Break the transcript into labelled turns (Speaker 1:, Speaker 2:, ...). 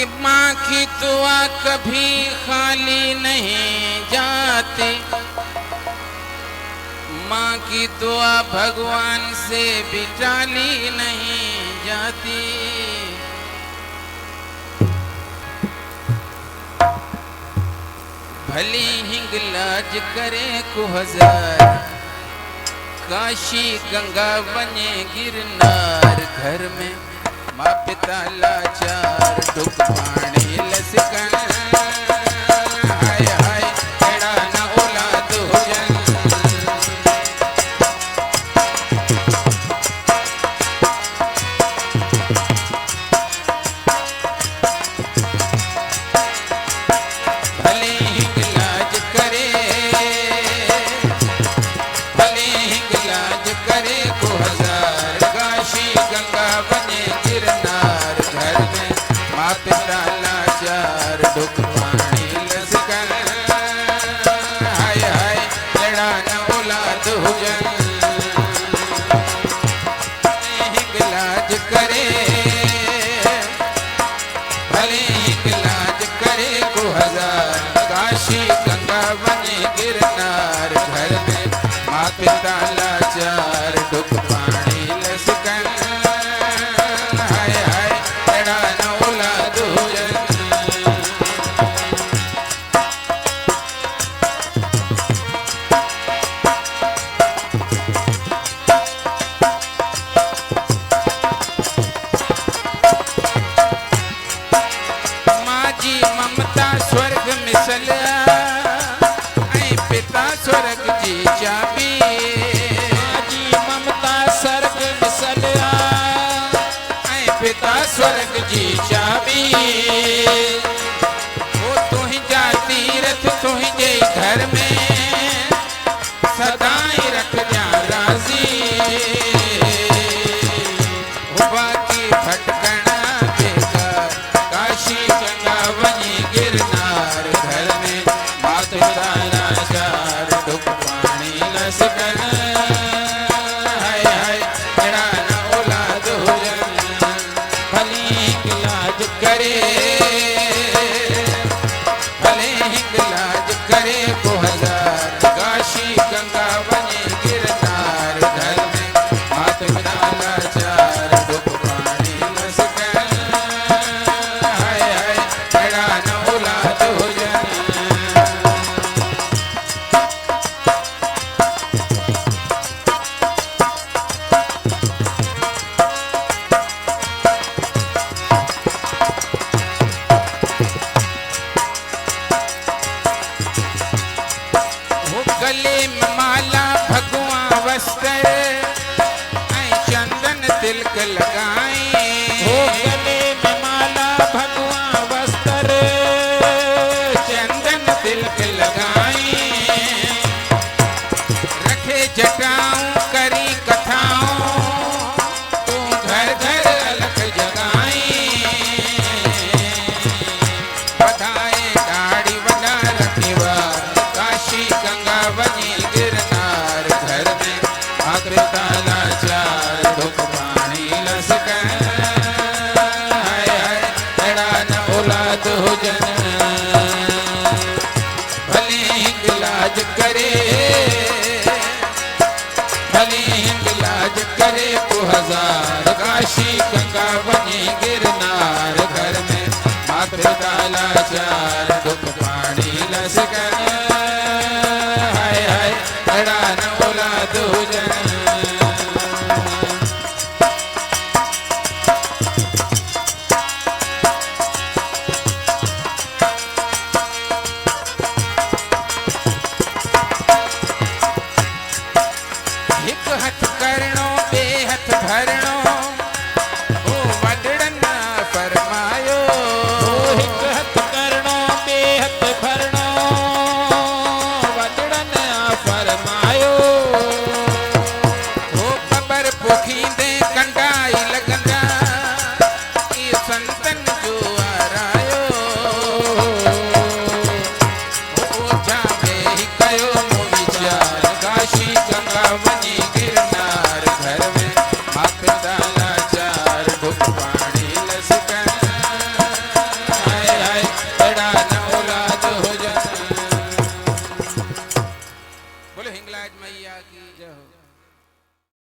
Speaker 1: कि माँ की दुआ कभी खाली नहीं जाती, माँ की दुआ भगवान से भी टाली नहीं जाती। भले हिंगलाज करे को हजार, काशी गंगा बने गिरनार। घर में माँ पिता लाचार, दुख पानी लसकन। हाय हाय एड़ा न औलाद हो जन। भले हिंगलाज करे, भले हिंगलाज करे को हजार, काशी गंगा बने गिरनार। घर में माँ पिता लाचार, दुख पानी लसकन। हाय हाय लड़ा न औलाद हो जन। हिंगलाज करे, भले हिंगलाज करे को हजार, काशी गंगा बने गिरनार। घर में माँ पिता लाचार, दुख पानी लसकन। हाय हाय लड़ा न औलाद हो जन। माँ जी ममता स्वर्ग मिसलिया, ऐं पिता स्वर्ग जी चाबी।
Speaker 2: माँ जी ममता स्वर्ग मिसलिया,
Speaker 1: ऐं पिता स्वर्ग जी चाबी। वो तुहि जा तीरथ तुहि जे घर में, सदाई रख जा राजी। वो बाकी भटकना बेकार, काशी गंगा बनी गिरनार। घर में माँ पिता लाचार, दुख पानी लसकन। हाय हाय एड़ा न औलाद हो जन। भले हिंगलाज करे, भले हिंगलाज करे को हजार, काशी गंगा बने गिरनार। घर में माँ पिता लाचार, दुख पानी लसकन। हाय हाय एड़ा न औलाद हो जन। वो गले में माला भगवा वस्त्र, ऐं चंदन तिलक लगाए।
Speaker 2: हो गले में माला भगवा वस्त्र,
Speaker 1: चंदन तिलक लगाए। रखे जटाऊं करी कथाओं, तू घर घर अलख जगाए। बधाए दाढ़ी बना रखिवा, काशी गंगा बनी गिरनार। घर में माँ पिता लाचार, दुख पानी लसकन। हाय हाय एड़ा न औलाद हो जन। भले हिंगलाज करे, भले हिंगलाज करे को हजार, काशी